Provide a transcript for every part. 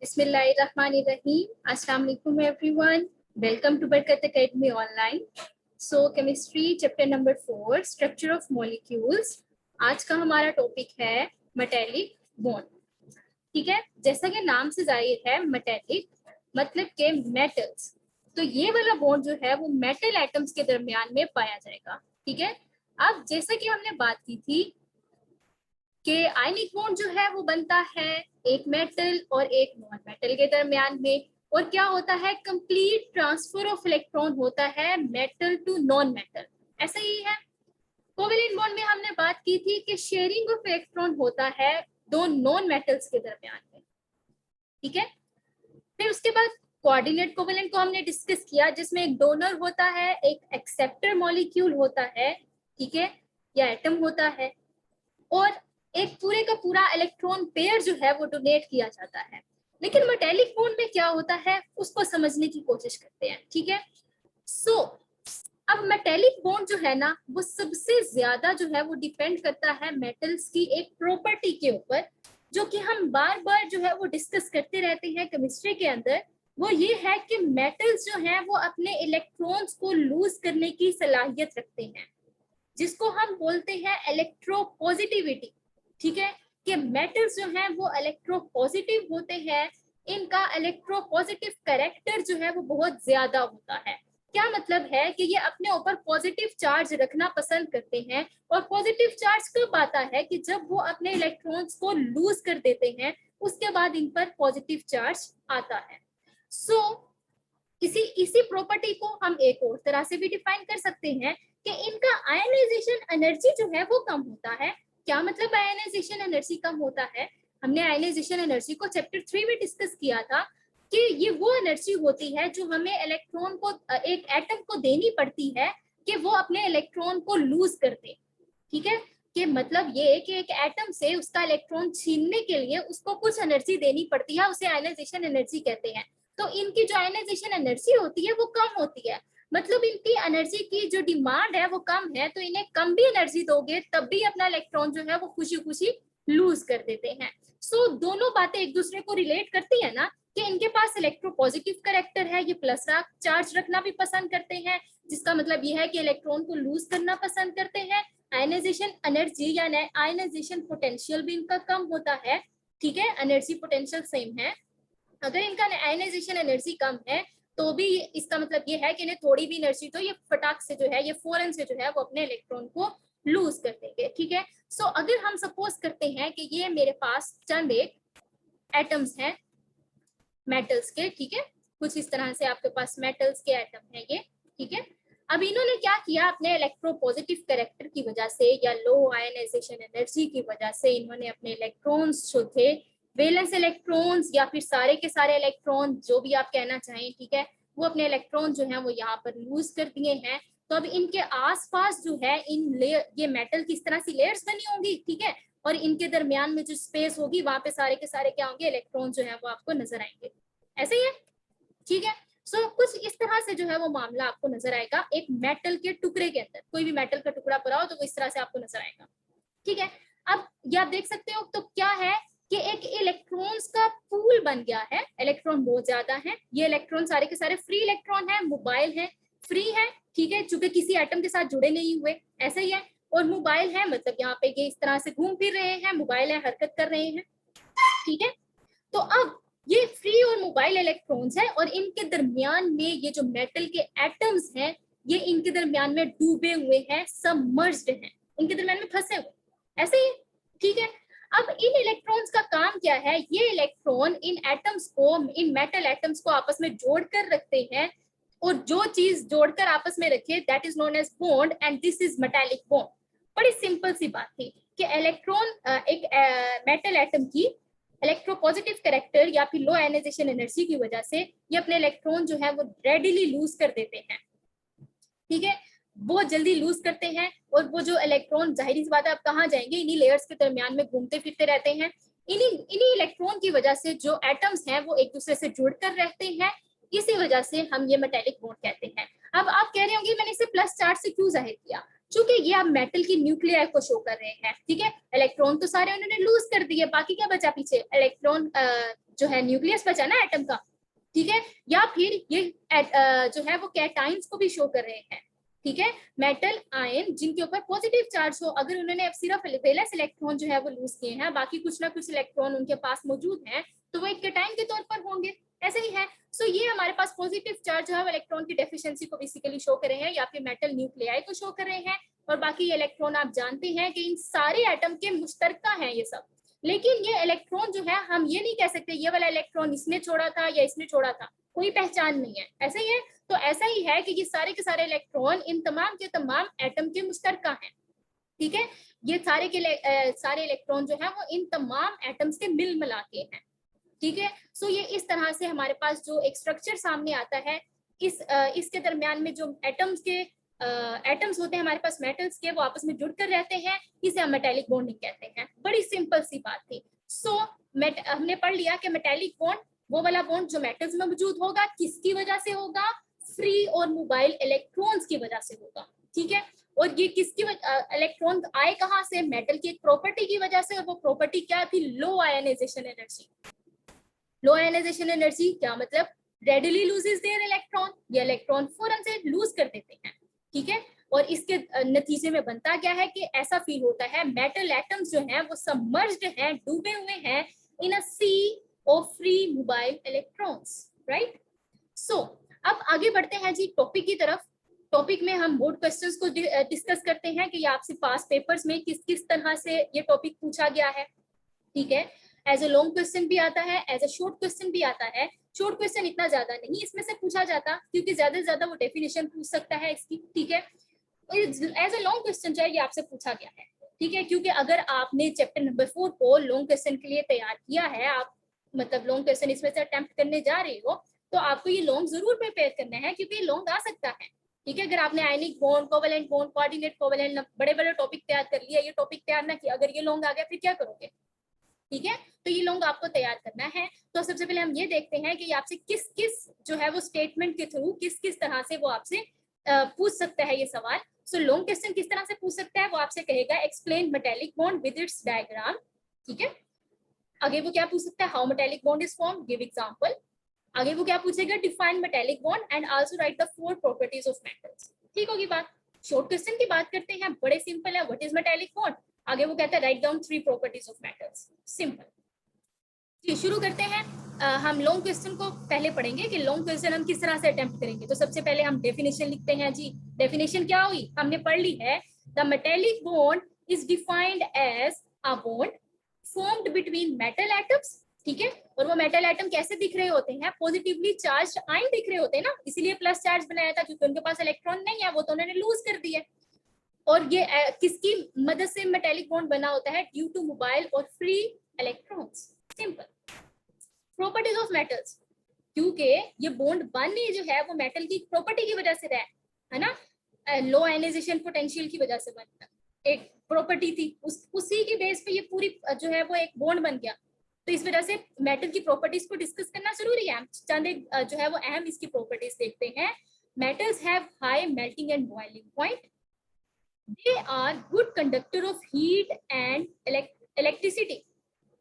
बिस्मिल्लाहिर्रहमानिर्रहीम। अस्सलाम वालेकुम एवरीवन, वेलकम टू बरकत academy online. So chemistry chapter number 4 structure of molecules. आज का हमारा टॉपिक है मेटेलिक बॉन्ड। ठीक है, जैसा कि नाम से जाहिर है मेटेलिक मतलब के मेटल्स, तो ये वाला बॉन्ड जो है वो मेटल एटम्स के दरमियान में पाया जाएगा। ठीक है, अब जैसा कि हमने बात की थी कि आयनिक बॉन्ड जो है वो बनता है एक मेटल और एक नॉन मेटल के दरमियान में, और क्या होता है, कंप्लीट ट्रांसफर ऑफ इलेक्ट्रॉन होता है मेटल टू नॉन मेटल। ऐसा ही है कोवेलेंट बॉन्ड में हमने बात की थी कि शेयरिंग ऑफ इलेक्ट्रॉन होता है दो नॉन मेटल्स के दरमियान में। ठीक है, फिर उसके बाद कोऑर्डिनेट कोवेलेंट को हमने डिस्कस किया, जिसमें एक डोनर होता है, एक एक्सेप्टर मॉलिक्यूल होता है, ठीक है, या एटम होता है, और एक पूरे का पूरा इलेक्ट्रॉन पेयर जो है वो डोनेट किया जाता है। लेकिन मेटेलिक बॉन्ड में क्या होता है उसको समझने की कोशिश करते हैं। ठीक है, सो अब मेटेलिक बॉन्ड जो है ना वो सबसे ज्यादा जो है वो डिपेंड करता है मेटल्स की एक प्रॉपर्टी के ऊपर, जो कि हम बार बार जो है वो डिस्कस करते रहते हैं केमिस्ट्री के अंदर। वो ये है कि मेटल्स जो हैं वो अपने इलेक्ट्रॉन्स को लूज करने की सलाहियत रखते हैं, जिसको हम बोलते हैं इलेक्ट्रोपॉजिटिविटी। ठीक है, कि मेटल्स जो हैं वो इलेक्ट्रोपॉजिटिव होते हैं, इनका इलेक्ट्रोपॉजिटिव कैरेक्टर जो है वो बहुत ज्यादा होता है। क्या मतलब है कि ये अपने ऊपर पॉजिटिव चार्ज रखना पसंद करते हैं, और पॉजिटिव चार्ज कब आता है कि जब वो अपने इलेक्ट्रॉन्स को लूज कर देते हैं, उसके बाद इन पर पॉजिटिव चार्ज आता है। सो इसी प्रॉपर्टी को हम एक और तरह से भी डिफाइन कर सकते हैं कि इनका आयनाइजेशन एनर्जी जो है वो कम होता है। क्या मतलब आयनाइजेशन एनर्जी कम होता है? हमने आयनाइजेशन एनर्जी को चैप्टर 3 में डिस्कस किया था कि ये वो एनर्जी होती है जो हमें इलेक्ट्रॉन को, एक एटम को देनी पड़ती है कि वो अपने इलेक्ट्रॉन को लूज कर दे। ठीक है, कि मतलब ये कि एक एटम से उसका इलेक्ट्रॉन छीनने के लिए उसको कुछ एनर्जी देनी पड़ती है, उसे आयनाइजेशन एनर्जी कहते हैं। तो इनकी जो आयनाइजेशन एनर्जी होती है वो कम होती है, मतलब इनकी एनर्जी की जो डिमांड है वो कम है, तो इन्हें कम भी एनर्जी दोगे तब भी अपना इलेक्ट्रॉन जो है वो खुशी खुशी लूज कर देते हैं। सो दोनों बातें एक दूसरे को रिलेट करती है ना, कि इनके पास इलेक्ट्रोपॉजिटिव कैरेक्टर है, ये प्लस चार्ज रखना भी पसंद करते हैं, जिसका मतलब ये है कि इलेक्ट्रॉन को लूज करना पसंद करते हैं। आयनाइजेशन एनर्जी या आयनाइजेशन पोटेंशियल भी इनका कम होता है। ठीक है, एनर्जी पोटेंशियल सेम है। अगर इनका आयनाइजेशन एनर्जी कम है तो भी इसका मतलब ये है कि इन्हें थोड़ी भी एनर्जी तो ये फटाक से जो है, ये फौरन से जो है वो अपने इलेक्ट्रॉन को लूज कर देंगे। ठीक है, सो अगर हम सपोज करते हैं कि ये मेरे पास चंद एक एटम्स हैं मेटल्स के, ठीक है, कुछ इस तरह से आपके पास मेटल्स के एटम है ये। ठीक है, अब इन्होंने क्या किया, अपने इलेक्ट्रोपॉजिटिव कैरेक्टर की वजह से या लो आयनाइजेशन एनर्जी की वजह से इन्होंने अपने इलेक्ट्रॉन्स जो थे, वैलेंस इलेक्ट्रॉन्स या फिर सारे के सारे इलेक्ट्रॉन, जो भी आप कहना चाहें, ठीक है, वो अपने इलेक्ट्रॉन जो है वो यहाँ पर लूज कर दिए हैं। तो अब इनके आसपास जो है इन लेयर, ये मेटल की इस तरह सी लेयर्स बनी होंगी, ठीक है, और इनके दरमियान में जो स्पेस होगी वहां पे सारे के सारे क्या होंगे, इलेक्ट्रॉन जो है वो आपको नजर आएंगे। ऐसे ही है, ठीक है। सो कुछ इस तरह से जो है वो मामला आपको नजर आएगा एक मेटल के टुकड़े के अंदर। कोई भी मेटल का टुकड़ा पड़ा हो तो वो इस तरह से आपको नजर आएगा। ठीक है, अब ये आप देख सकते हो तो क्या है कि एक इलेक्ट्रॉन्स का पूल बन गया है, इलेक्ट्रॉन बहुत ज्यादा है, ये इलेक्ट्रॉन सारे के सारे फ्री इलेक्ट्रॉन है, मोबाइल है, फ्री है, ठीक है, चूंकि किसी एटम के साथ जुड़े नहीं हुए, ऐसे ही है। और मोबाइल है मतलब यहाँ पे ये इस तरह से घूम फिर रहे हैं, मोबाइल है, हरकत कर रहे हैं। ठीक है, तो अब ये फ्री और मोबाइल इलेक्ट्रॉन्स है, और इनके दरमियान में ये जो मेटल के एटम्स हैं ये इनके दरमियान में डूबे हुए हैं, सबमर्ज्ड हैं, इनके दरमियान में फंसे हुए, ऐसे ही। ठीक है, अब इन इलेक्ट्रॉन्स का काम क्या है, ये इलेक्ट्रॉन इन एटम्स को, इन मेटल एटम्स को आपस में जोड़कर रखते हैं, और जो चीज जोड़कर आपस में रखे that is known as bond, and this is metallic bond. बड़ी सिंपल सी बात थी कि इलेक्ट्रॉन एक मेटल एटम की इलेक्ट्रोपॉजिटिव कैरेक्टर या फिर लो आयनाइजेशन एनर्जी की वजह से ये अपने इलेक्ट्रॉन जो है वो रेडिली लूज कर देते हैं। ठीक है, बहुत जल्दी लूज करते हैं, और वो जो इलेक्ट्रॉन, जाहिर सी बात है, अब कहाँ जाएंगे, इन्हीं लेयर्स के दरमियान में घूमते फिरते रहते हैं। इन्हीं इलेक्ट्रॉन की वजह से जो एटम्स हैं वो एक दूसरे से जुड़कर रहते हैं, इसी वजह से हम ये मेटालिक बॉन्ड कहते हैं। अब आप कह रहे होंगे मैंने इसे प्लस चार्ज से क्यों जाहिर किया, चूंकि ये आप मेटल की न्यूक्लियर को शो कर रहे हैं। ठीक है, इलेक्ट्रॉन तो सारे उन्होंने लूज कर दिए, बाकी क्या बचा पीछे, इलेक्ट्रॉन जो है न्यूक्लियस बचा ना एटम का, ठीक है, या फिर ये जो है वो कैटाइंस को भी शो कर रहे हैं, ठीक है। मेटल आयन जिनके ऊपर पॉजिटिव चार्ज हो, अगर उन्होंने अब सिर्फ वैलेंस इलेक्ट्रॉन जो है वो लूज किए हैं, बाकी कुछ ना कुछ इलेक्ट्रॉन उनके पास मौजूद हैं, तो वो एक कैटाइन के तौर पर होंगे, ऐसे ही है। सो ये हमारे पास पॉजिटिव चार्ज जो है वो इलेक्ट्रॉन की डेफिशिएंसी को बेसिकली शो कर रहे हैं, या फिर मेटल न्यूक्लियाई को शो कर रहे हैं। और बाकी ये इलेक्ट्रॉन आप जानते हैं कि इन सारे एटम के मुश्तरका हैं ये सब, लेकिन ये इलेक्ट्रॉन जो है हम ये नहीं कह सकते ये वाला इलेक्ट्रॉन इसने छोड़ा था या इसने छोड़ा था, कोई पहचान नहीं है, ऐसे ही है। तो ऐसा ही है कि ये सारे के सारे इलेक्ट्रॉन इन तमाम के तमाम एटम के मुश्तरका हैं, ठीक है। ये सारे के सारे इलेक्ट्रॉन जो है वो इन तमाम एटम्स के मिल मिला के हैं, ठीक है। सो ये इस तरह से हमारे पास जो एक स्ट्रक्चर सामने आता है, इसके दरमियान में जो एटम्स होते हैं हमारे पास मेटल्स के, वो आपस में जुड़कर रहते हैं, इसे हम मेटेलिक बॉन्डिंग कहते हैं। बड़ी सिंपल सी बात थी। सो हमने पढ़ लिया कि मेटेलिक बॉन्ड वो वाला बॉन्ड जो मेटल्स में मौजूद होगा, किसकी वजह से होगा, फ्री और मोबाइल इलेक्ट्रॉन्स की वजह से होगा, ठीक है। और ये किसकी इलेक्ट्रॉन आए कहां से, मेटल की एक प्रॉपर्टी की वजह से, और वो प्रॉपर्टी क्या थी, लो आयनाइजेशन एनर्जी। लो आयनाइजेशन एनर्जी क्या मतलब, रेडिली लूजेस देयर इलेक्ट्रॉन, ये इलेक्ट्रॉन फौरन से लूज कर देते हैं, ठीक है। और इसके नतीजे में बनता क्या है कि ऐसा फील होता है मेटल एटम्स जो हैं वो सबमर्ज्ड हैं, डूबे हुए हैं in a sea of free mobile electrons, right. So अब आगे बढ़ते हैं जी टॉपिक की तरफ। टॉपिक में हम बोर्ड क्वेश्चंस को डिस्कस करते हैं कि आपसे पास पेपर्स में किस किस तरह से ये टॉपिक पूछा गया है, ठीक है। एज ए लॉन्ग क्वेश्चन भी आता है, एज ए शॉर्ट क्वेश्चन भी आता है। शॉर्ट क्वेश्चन इतना ज्यादा नहीं इसमें से पूछा जाता, क्योंकि ज्यादा से ज्यादा वो डेफिनेशन पूछ सकता है इसकी, ठीक है। एज ए लॉन्ग क्वेश्चन जो है ये आपसे पूछा गया है, ठीक है, क्योंकि अगर आपने चैप्टर नंबर 4 को लॉन्ग क्वेश्चन के लिए तैयार किया है, आप मतलब लॉन्ग क्वेश्चन इसमें से अटेम्प्ट करने जा रहे हो, तो आपको ये लॉन्ग जरूर प्रिपेयर करना है, क्योंकि ये लॉन्ग आ सकता है, ठीक है। अगर आपने ionic bond, covalent bond, coordinate covalent, बड़े बड़े टॉपिक तैयार कर लिया, ये टॉपिक तैयार ना किया, अगर ये लॉन्ग आ गया फिर क्या करोगे, ठीक है। तो ये लॉन्ग आपको तैयार करना है। तो सबसे पहले हम ये देखते हैं कि आपसे किस किस जो है वो स्टेटमेंट के थ्रू किस किस तरह से वो आपसे पूछ सकता है ये सवाल। सो लॉन्ग क्वेश्चन किस तरह से पूछ सकता है, वो आपसे कहेगा explain metallic bond with its diagram, ठीक है। आगे वो क्या पूछ सकता है, how metallic bond is form, give example. आगे वो क्या पूछेगा, define metallic bond and also right the 4 properties of metals, ठीक होगी बात। शॉर्ट क्वेश्चन की बात करते हैं, बड़े सिंपल है, व्हाट इज मेटेलिक बॉन्ड। आगे वो कहता है write down 3 properties of metals, simple. जी शुरू करते हैं। हम लॉन्ग क्वेश्चन को पहले पढ़ेंगे कि लॉन्ग क्वेश्चन हम किस तरह से अटेम्प्ट करेंगे। तो सबसे पहले हम डेफिनेशन लिखते हैं जी। डेफिनेशन क्या हुई, हमने पढ़ ली है, the metallic bond is defined as a bond formed between metal atoms, ठीक है। और वो मेटल एटम कैसे दिख रहे होते हैं, पॉजिटिवली चार्ज आयन दिख रहे होते हैं ना, इसीलिए प्लस चार्ज बनाया था, क्योंकि उनके पास इलेक्ट्रॉन नहीं है, वो तो उन्होंने लूज कर दिया। और ये किसकी मदद से मेटेलिक बॉन्ड बना होता है, ड्यू टू मोबाइल और free electrons, simple. Properties of metals, क्योंकि ये बॉन्ड बनने जो है वो मेटल की प्रॉपर्टी की वजह से रहा है ना, लो आयनाइजेशन पोटेंशियल की वजह से बनता, एक प्रॉपर्टी थी, उसी की बेस पे ये पूरी जो है वो एक बॉन्ड बन गया। तो इस वजह से मेटल की प्रॉपर्टीज को डिस्कस करना जरूरी है। चंद एक जो है वो अहम इसकी प्रॉपर्टीज देखते हैं। Metals have high melting and boiling point, they are good conductor of heat and electricity,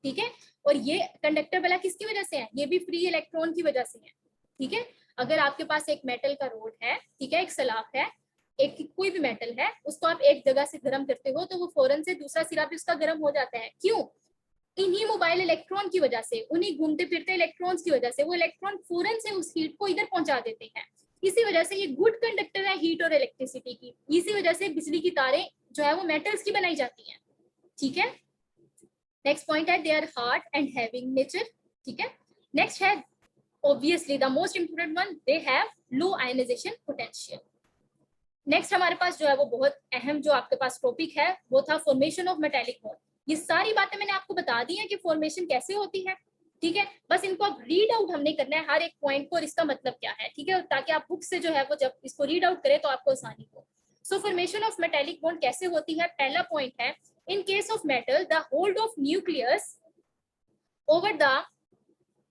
ठीक है। और ये कंडक्टर वाला किसकी वजह से है, ये भी फ्री इलेक्ट्रॉन की वजह से है, ठीक है। अगर आपके पास एक मेटल का रोड है, ठीक है, एक सलाख है, एक कोई भी मेटल है, उसको आप एक जगह से गर्म करते हो तो वो फौरन से दूसरा सिरा भी उसका गर्म हो जाता है, क्यों, इन्हीं मोबाइल इलेक्ट्रॉन की वजह से, उन्हीं घूमते फिरते इलेक्ट्रॉन्स की वजह से वो इलेक्ट्रॉन फौरन से उस हीट को इधर पहुंचा देते हैं। इसी वजह से ये गुड कंडक्टर है हीट और इलेक्ट्रिसिटी की, इसी वजह से बिजली की तारें जो है वो मेटल्स की बनाई जाती हैं, ठीक है। नेक्स्ट पॉइंट है they are hard and having nature, ठीक है। नेक्स्ट है obviously the most important one, they have low ionization potential. Next हमारे पास जो है वो बहुत अहम जो आपके पास टॉपिक है वो था फॉर्मेशन ऑफ मेटेलिक बॉन्ड। ये सारी बातें मैंने आपको बता दी है कि फॉर्मेशन कैसे होती है, ठीक है। बस इनको अब रीड आउट हमने करना है हर एक पॉइंट को और इसका मतलब क्या है, ठीक है, ताकि आप बुक से जो है वो जब इसको रीड आउट करें तो आपको आसानी हो। सो फॉर्मेशन ऑफ मेटेलिक बॉन्ड कैसे होती है, पहला पॉइंट है in case of metal the hold of nucleus over the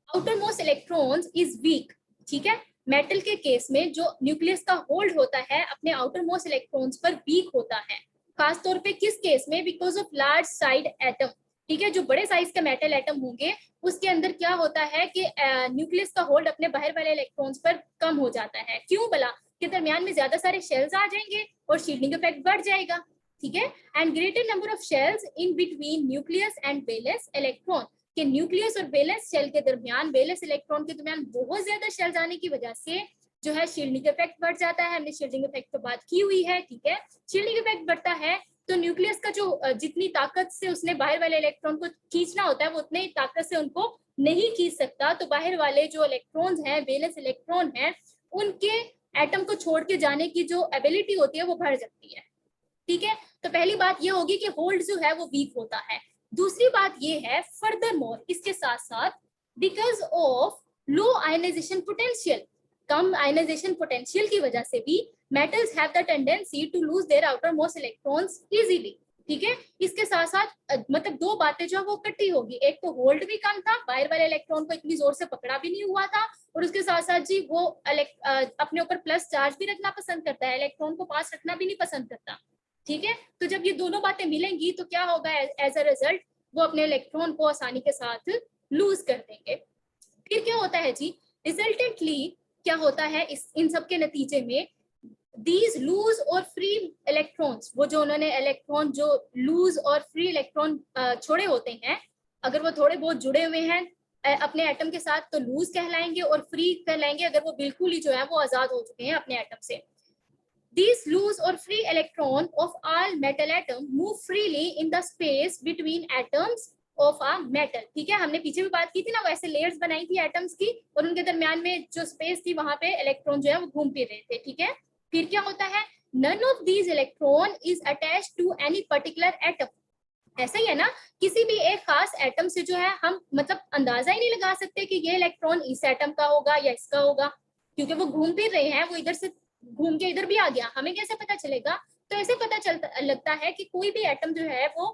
outermost electrons is weak, ठीक है। मेटल के केस में जो न्यूक्लियस का होल्ड होता है अपने आउटर मोस्ट इलेक्ट्रॉन्स पर वीक होता है, खासतौर पे किस केस में, because of large side atom, ठीक है। जो बड़े साइज के मेटल एटम होंगे उसके अंदर क्या होता है कि न्यूक्लियस का होल्ड अपने बाहर वाले इलेक्ट्रॉन्स पर कम हो जाता है। क्यों भला? के दरमियान में ज्यादा सारे शेल्स आ जाएंगे और शील्डिंग इफेक्ट बढ़ जाएगा। ठीक है। And greater number of shells in between nucleus and valence electron, कि न्यूक्लियस और वैलेंस शेल के दरमियान, वैलेंस इलेक्ट्रॉन के दरमियान बहुत ज्यादा शेल्स आने की वजह से जो है शील्डिंग इफेक्ट बढ़ जाता है। हमने शील्डिंग इफेक्ट पर बात की हुई है। ठीक है। शील्डिंग इफेक्ट बढ़ता है तो न्यूक्लियस का जो जितनी ताकत से उसने बाहर वाले इलेक्ट्रॉन को खींचना होता है वो उतनी ही ताकत से उनको नहीं खींच सकता। तो बाहर वाले जो इलेक्ट्रॉन्स हैं, वैलेंस इलेक्ट्रॉन हैं, उनके एटम को छोड़ के जाने की जो एबिलिटी होती है वो बढ़ जाती है। ठीक है। तो पहली बात ये होगी कि होल्ड जो है वो वीक होता है। दूसरी बात ये है, फर्दर मोर इसके साथ साथ, because of low ionization potential, कम आयनाइजेशन पोटेंशियल की वजह से भी metals have the tendency to lose their outermost electrons easily। ठीक है। इसके साथ साथ मतलब दो बातें जो वो इकट्ठी होगी, एक तो होल्ड भी कम था, बाहर वाले इलेक्ट्रॉन को इतनी जोर से पकड़ा भी नहीं हुआ था, और उसके साथ साथ जी वो अपने ऊपर प्लस चार्ज भी रखना पसंद करता है, इलेक्ट्रॉन को पास रखना भी नहीं पसंद करता। ठीक है। तो जब ये दोनों बातें मिलेंगी तो क्या होगा, एज अ रिजल्ट वो अपने इलेक्ट्रॉन को आसानी के साथ लूज कर देंगे। फिर क्या होता है जी, रिजल्टेंटली क्या होता है इन सब के नतीजे में, these लूज और फ्री इलेक्ट्रॉन्स, वो जो उन्होंने इलेक्ट्रॉन जो लूज और फ्री इलेक्ट्रॉन छोड़े होते हैं, अगर वो थोड़े बहुत जुड़े हुए हैं अपने एटम के साथ तो लूज कहलाएंगे, और फ्री कहलाएंगे अगर वो बिल्कुल ही जो है वो आजाद हो चुके हैं अपने एटम से। These loose or free electron of all metal atom move freely in the space between atoms of a metal। ठीक है। हमने पीछे भी बात की थी ना, वैसे लेयर्स बनाई थी एटम्स की, और उनके दरमियान में जो स्पेस थी वहां पे इलेक्ट्रॉन जो है वो घूम फिर रहे थे। ठीक है। फिर क्या होता है, none of these electron is attached to any particular atom। ऐसा ही है ना, किसी भी एक खास एटम से जो है हम मतलब अंदाजा ही नहीं लगा सकते कि ये इलेक्ट्रॉन इस एटम का होगा या इसका होगा, क्योंकि वो घूम फिर रहे हैं, वो इधर से घूम के इधर भी आ गया, हमें कैसे पता चलेगा? तो ऐसे पता चलता लगता है कि कोई भी एटम जो है वो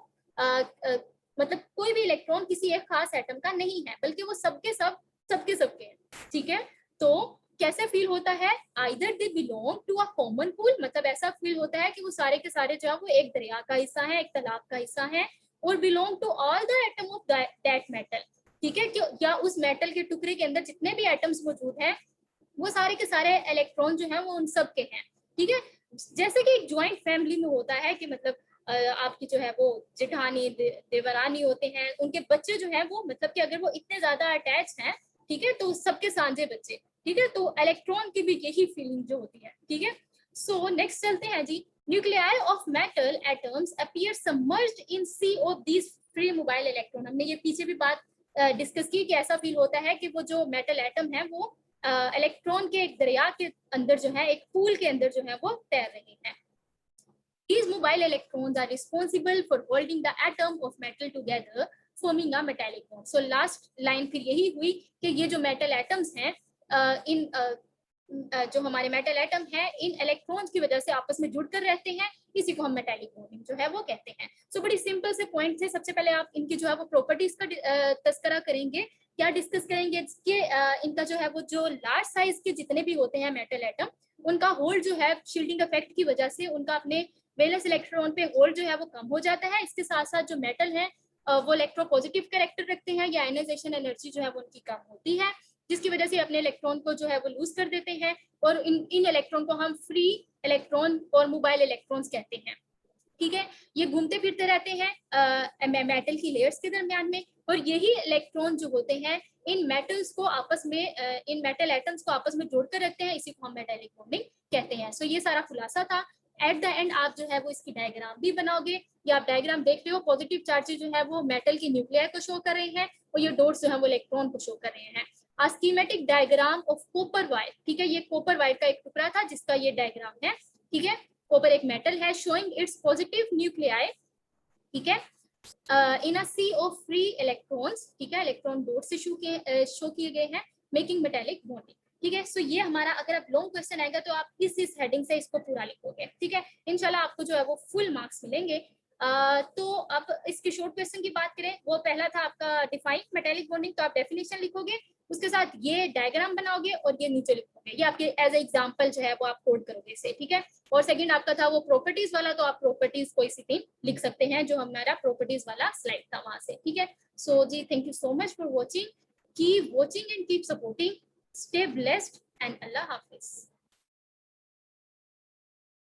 मतलब कोई भी इलेक्ट्रॉन किसी एक खास एटम का नहीं है, बल्कि वो सबके सबके हैं। ठीक है। तो कैसे फील होता है, either they belong to a common pool, मतलब ऐसा फील होता है कि वो सारे के सारे जो है वो एक दरिया का हिस्सा है, एक तालाब का हिस्सा है, और belong to all the atom of that metal. ठीक है। या उस मेटल के टुकड़े के अंदर जितने भी एटम्स मौजूद हैं वो सारे के सारे इलेक्ट्रॉन जो है वो उन सब के हैं। ठीक है। जैसे कि एक ज्वाइंट फैमिली में होता है कि मतलब आपकी जो है वो जेठानी देवरानी होते हैं, उनके बच्चे जो है वो मतलब कि अगर वो इतने ज्यादा अटैच हैं, ठीक है, तो सबके सांझे बच्चे। ठीक है। तो इलेक्ट्रॉन की भी यही फीलिंग जो होती है। ठीक है। सो नेक्स्ट चलते हैं जी, nuclei of metal atoms appear submerged in sea of these free mobile electron. हमने ये पीछे भी बात डिस्कस की कि ऐसा फील होता है कि वो जो मेटल एटम है वो इलेक्ट्रॉन के एक दरिया के अंदर जो है, एक पूल के अंदर जो है वो तैर रहे हैं। These mobile electrons are responsible for holding the atom of metal together, forming a metallic bond। So last line फिर यही हुई कि ये जो metal atoms हैं, इन जो हमारे मेटल एटम है, इन इलेक्ट्रॉन्स की वजह से आपस में जुड़कर रहते हैं, इसी को हम मेटालिक बॉन्डिंग जो है वो कहते हैं। सो बड़ी सिंपल से पॉइंट है। सबसे पहले आप इनकी जो है वो प्रॉपर्टीज का तस्करा करेंगे, क्या डिस्कस करेंगे कि इनका जो है वो जो लार्ज साइज के जितने भी होते हैं मेटल एटम, उनका होल्ड जो है शील्डिंग इफेक्ट की वजह से उनका अपने वैलेंस इलेक्ट्रॉन पे होल्ड जो है वो कम हो जाता है। इसके साथ साथ जो मेटल है वो इलेक्ट्रोपॉजिटिव कैरेक्टर रखते हैं, या आयनाइजेशन एनर्जी जो है वो उनकी कम होती है, जिसकी वजह से अपने इलेक्ट्रॉन को जो है वो लूज कर देते हैं, और इन इलेक्ट्रॉन को हम फ्री इलेक्ट्रॉन और मोबाइल इलेक्ट्रॉन्स कहते हैं। ठीक है। ये घूमते फिरते रहते हैं मेटल की लेयर्स के दरमियान में, और यही इलेक्ट्रॉन जो होते हैं इन मेटल्स को आपस में इन मेटल एटम्स को आपस में जोड़कर रखते हैं, इसी को हम मेटालिक बॉन्डिंग कहते हैं। सो ये सारा खुलासा था। एट द एंड आप जो है वो इसकी डायग्राम भी बनाओगे, या आप डायग्राम देख रहे हो, पॉजिटिव चार्जेस जो है वो मेटल की न्यूक्लियाई को शो कर रहे हैं, और ये डॉट्स जो है वो इलेक्ट्रॉन को शो कर रहे हैं। A schematic diagram of copper wire। ठीक है। ये कॉपर वायर का एक टुकड़ा था जिसका ये डायग्राम है। ठीक है। कॉपर एक मेटल है, शोइंग इट्स पॉजिटिव न्यूक्लियाई। ठीक है। इन a sea of free electrons. ठीक है। इलेक्ट्रॉन डॉट से शो किए गए हैं, मेकिंग मेटालिक बॉन्डिंग। ठीक है। सो ये हमारा, अगर आप लॉन्ग क्वेश्चन आएगा तो आप इस हेडिंग से इसको पूरा लिखोगे। ठीक है। इंशाल्लाह आपको जो है वो फुल मार्क्स मिलेंगे। तो अब इसके शॉर्ट क्वेश्चन की बात करें, वो पहला था आपका डिफाइन मेटेलिक बॉन्डिंग, तो आप डेफिनेशन लिखोगे, उसके साथ ये डायग्राम बनाओगे और ये नीचे लिखोगे, ये आपके एज एग्जांपल जो है वो आप कोड करोगे इसे, ठीक है। और सेकंड आपका था वो प्रॉपर्टीज वाला, तो आप प्रॉपर्टीज कोई सी तीन लिख सकते हैं, जो हमारा प्रॉपर्टीज वाला स्लाइड था वहां से, ठीक है। सो जी, thank you so much for watching, keep watching and keep supporting, stay blessed and अल्लाह हाफिज।